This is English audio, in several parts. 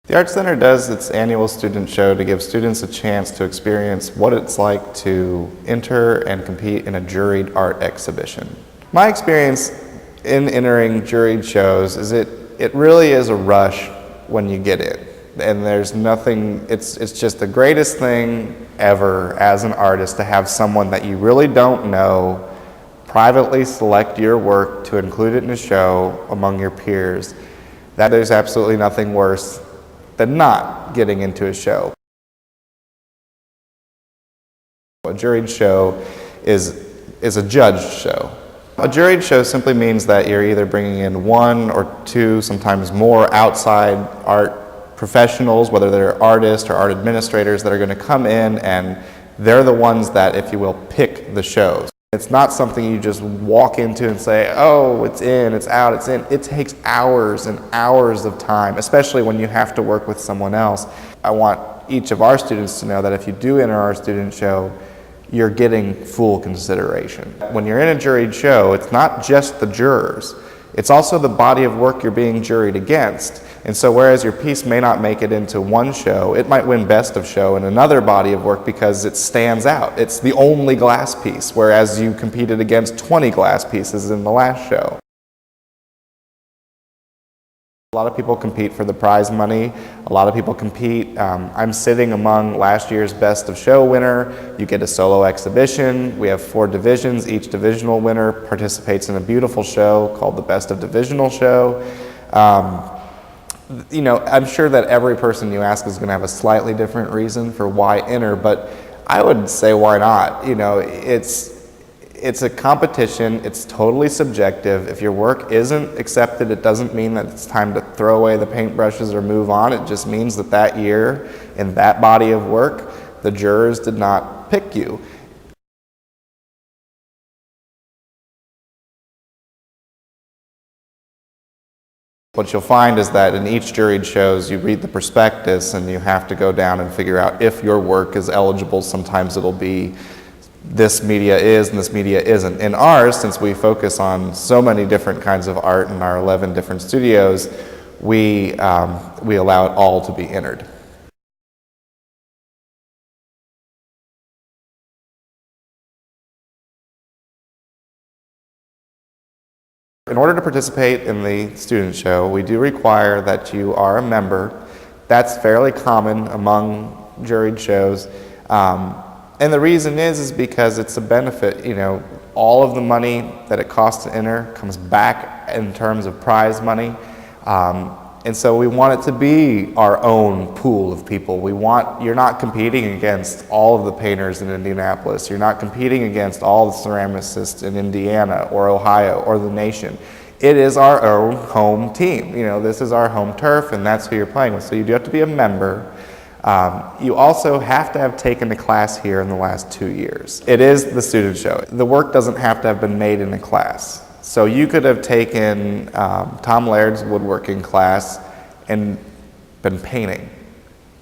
The Art Center does its annual student show to give students a chance to experience what it's like to enter and compete in a juried art exhibition. My experience in entering juried shows is it really is a rush when you get in. And there's nothing, it's just the greatest thing ever as an artist to have someone that you really don't know privately select your work to include it in a show among your peers. That there's absolutely nothing worse than not getting into a show. A juried show is a judged show. A juried show simply means that you're either bringing in one or two, sometimes more, outside art professionals, whether they're artists or art administrators, that are going to come in, and they're the ones that, if you will, pick the shows. It's not something you just walk into and say, oh, it's in, it's out, it's in. It takes hours and hours of time, especially when you have to work with someone else. I want each of our students to know that if you do enter our student show, you're getting full consideration. When you're in a juried show, it's not just the jurors. It's also the body of work you're being juried against. And so whereas your piece may not make it into one show, it might win best of show in another body of work because it stands out. It's the only glass piece, whereas you competed against 20 glass pieces in the last show. A lot of people compete for the prize money. A lot of people compete. I'm sitting among last year's best of show winner. You get a solo exhibition. We have 4 divisions. Each divisional winner participates in a beautiful show called the Best of Divisional Show. You know, I'm sure that every person you ask is going to have a slightly different reason for why enter, but I would say why not? You know, it's a competition. It's totally subjective. If your work isn't accepted, it doesn't mean that it's time to throw away the paintbrushes or move on. It just means that that year, in that body of work, the jurors did not pick you. What you'll find is that in each juried shows, you read the prospectus and you have to go down and figure out if your work is eligible. Sometimes it'll be this media is and this media isn't. In ours, since we focus on so many different kinds of art in our 11 different studios, we allow it all to be entered. In order to participate in the student show, we do require that you are a member. That's fairly common among juried shows. And the reason is because it's a benefit. You know, all of the money that it costs to enter comes back in terms of prize money. And so we want it to be our own pool of people. You're not competing against all of the painters in Indianapolis. You're not competing against all the ceramicists in Indiana or Ohio or the nation. It is our own home team. You know, this is our home turf, and that's who you're playing with. So you do have to be a member. You also have to have taken a class here in the last 2 years. It is the student show. The work doesn't have to have been made in a class. So you could have taken Tom Laird's woodworking class and been painting,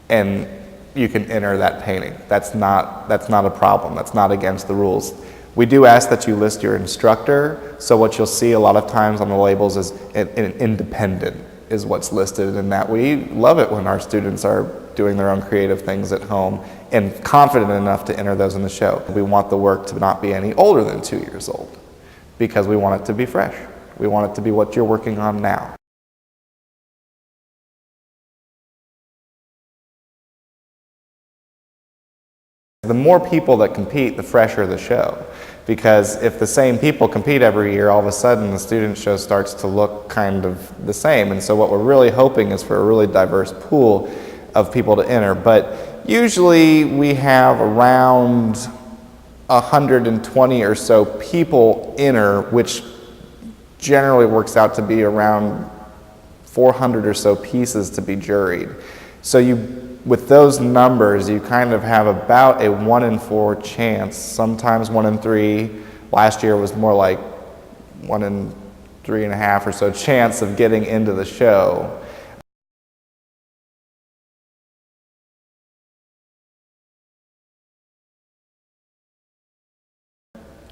and you can enter that painting. That's not a problem. That's not against the rules. We do ask that you list your instructor, so what you'll see a lot of times on the labels is an independent is what's listed, and that we love it when our students are doing their own creative things at home and confident enough to enter those in the show. We want the work to not be any older than 2 years old, because we want it to be fresh. We want it to be what you're working on now. The more people that compete, the fresher the show. Because if the same people compete every year, all of a sudden the student show starts to look kind of the same. And so what we're really hoping is for a really diverse pool of people to enter. But usually we have around 120 or so people enter, which generally works out to be around 400 or so pieces to be juried. So with those numbers, you kind of have about a 1 in 4 chance, sometimes 1 in 3. Last year was more like 1 in 3.5 or so chance of getting into the show.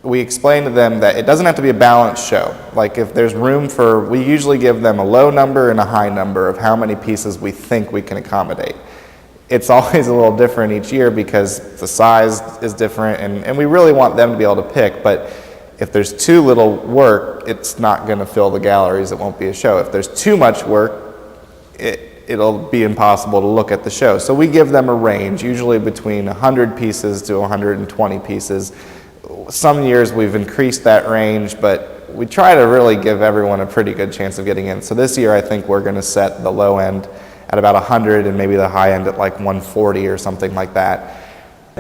we explain to them that it doesn't have to be a balanced show. Like if there's room for, we usually give them a low number and a high number of how many pieces we think we can accommodate. It's always a little different each year because the size is different, and we really want them to be able to pick, but if there's too little work, it's not going to fill the galleries, it won't be a show. If there's too much work, it'll be impossible to look at the show. So we give them a range, usually between 100 pieces to 120 pieces. Some years we've increased that range, but we try to really give everyone a pretty good chance of getting in. So this year I think we're going to set the low end at about 100 and maybe the high end at like 140 or something like that.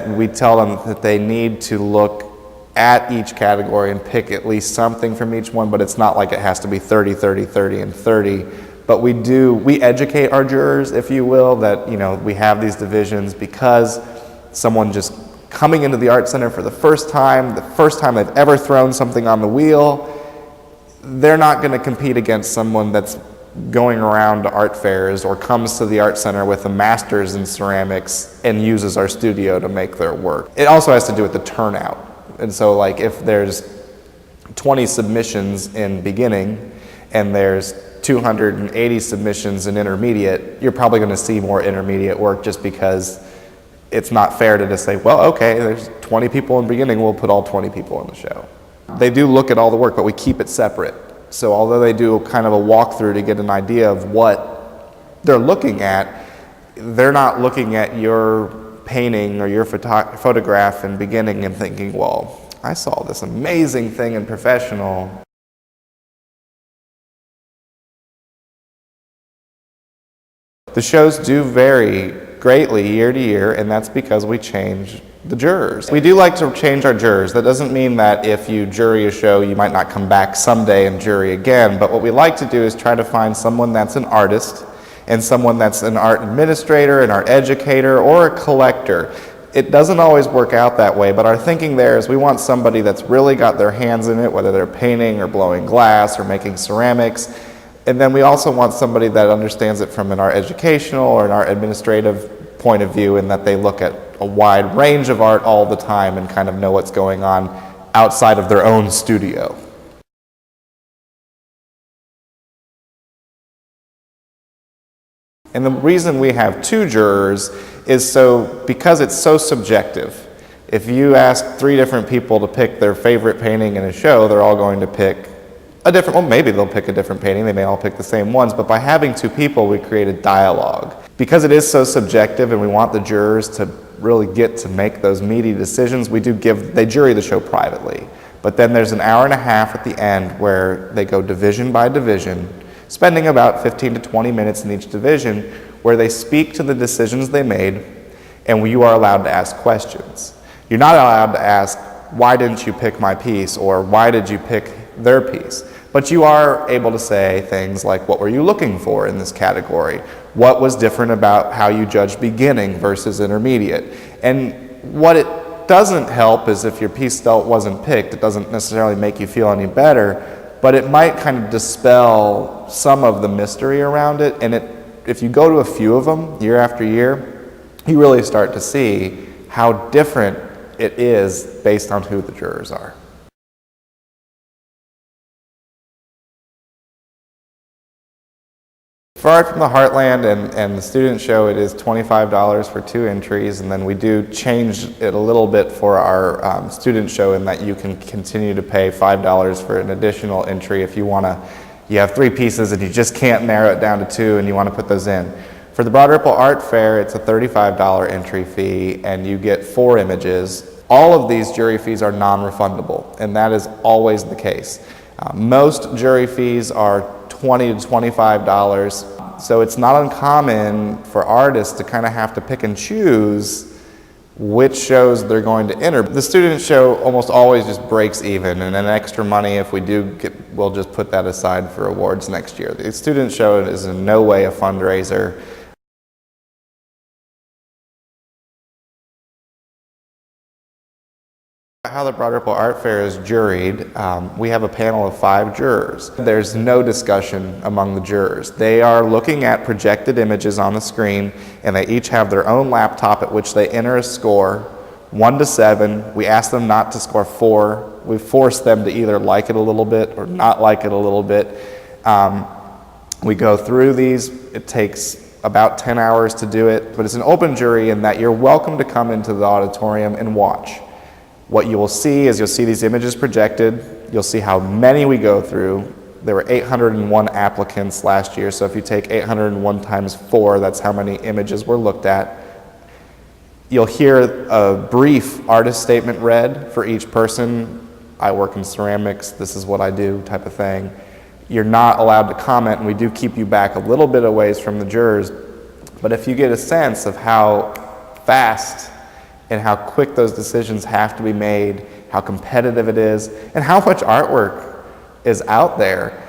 We tell them that they need to look at each category and pick at least something from each one, but it's not like it has to be 30, 30, 30, and 30. But we educate our jurors, if you will, that we have these divisions because someone just coming into the Art Center for the first time they've ever thrown something on the wheel, they're not going to compete against someone that's going around to art fairs or comes to the Art Center with a master's in ceramics and uses our studio to make their work. It also has to do with the turnout. And so like if there's 20 submissions in beginning and there's 280 submissions in intermediate, you're probably going to see more intermediate work just because it's not fair to just say, well, okay, there's 20 people in beginning, we'll put all 20 people on the show. They do look at all the work, but we keep it separate. So although they do kind of a walkthrough to get an idea of what they're looking at, they're not looking at your painting or your photograph in beginning and thinking, well, I saw this amazing thing in professional. The shows do vary greatly year to year, and that's because we change the jurors. We do like to change our jurors. That doesn't mean that if you jury a show, you might not come back someday and jury again, but what we like to do is try to find someone that's an artist and someone that's an art administrator, an art educator, or a collector. It doesn't always work out that way, but our thinking there is we want somebody that's really got their hands in it, whether they're painting or blowing glass or making ceramics. And then we also want somebody that understands it from an art educational or an art administrative point of view, in that they look at a wide range of art all the time and kind of know what's going on outside of their own studio. And the reason we have two jurors is because it's so subjective. If you ask 3 different people to pick their favorite painting in a show, they're all going to pick a different, well, maybe they'll pick a different painting, they may all pick the same ones, but by having 2 people, we create a dialogue. Because it is so subjective and we want the jurors to really get to make those meaty decisions, they jury the show privately. But then there's an hour and a half at the end where they go division by division, spending about 15 to 20 minutes in each division, where they speak to the decisions they made, and you are allowed to ask questions. You're not allowed to ask, why didn't you pick my piece, or why did you pick their piece? But you are able to say things like, what were you looking for in this category? What was different about how you judged beginning versus intermediate? And what it doesn't help is if your piece still wasn't picked, it doesn't necessarily make you feel any better, but it might kind of dispel some of the mystery around it. And if you go to a few of them year after year, you really start to see how different it is based on who the jurors are. For Art from the Heartland and the student show, it is $25 for 2 entries, and then we do change it a little bit for our student show in that you can continue to pay $5 for an additional entry if you have 3 pieces and you just can't narrow it down to 2 and you want to put those in. For the Broad Ripple Art Fair, it's a $35 entry fee and you get 4 images. All of these jury fees are non-refundable, and that is always the case. Most jury fees are $20 to $25. So it's not uncommon for artists to kind of have to pick and choose which shows they're going to enter. The student show almost always just breaks even, and then extra money, if we do we'll just put that aside for awards next year. The student show is in no way a fundraiser. How the Broad Ripple Art Fair is juried, we have a panel of 5 jurors. There's no discussion among the jurors. They are looking at projected images on the screen, and they each have their own laptop at which they enter a score 1 to 7. We ask them not to score 4. We force them to either like it a little bit or not like it a little bit. We go through these. It takes about 10 hours to do it, but it's an open jury in that you're welcome to come into the auditorium and watch. What you will see is you'll see these images projected. You'll see how many we go through. There were 801 applicants last year, so if you take 801 times 4, that's how many images were looked at. You'll hear a brief artist statement read for each person. I work in ceramics, this is what I do, type of thing. You're not allowed to comment, and we do keep you back a little bit away from the jurors, but if you get a sense of how fast and how quick those decisions have to be made, how competitive it is, and how much artwork is out there,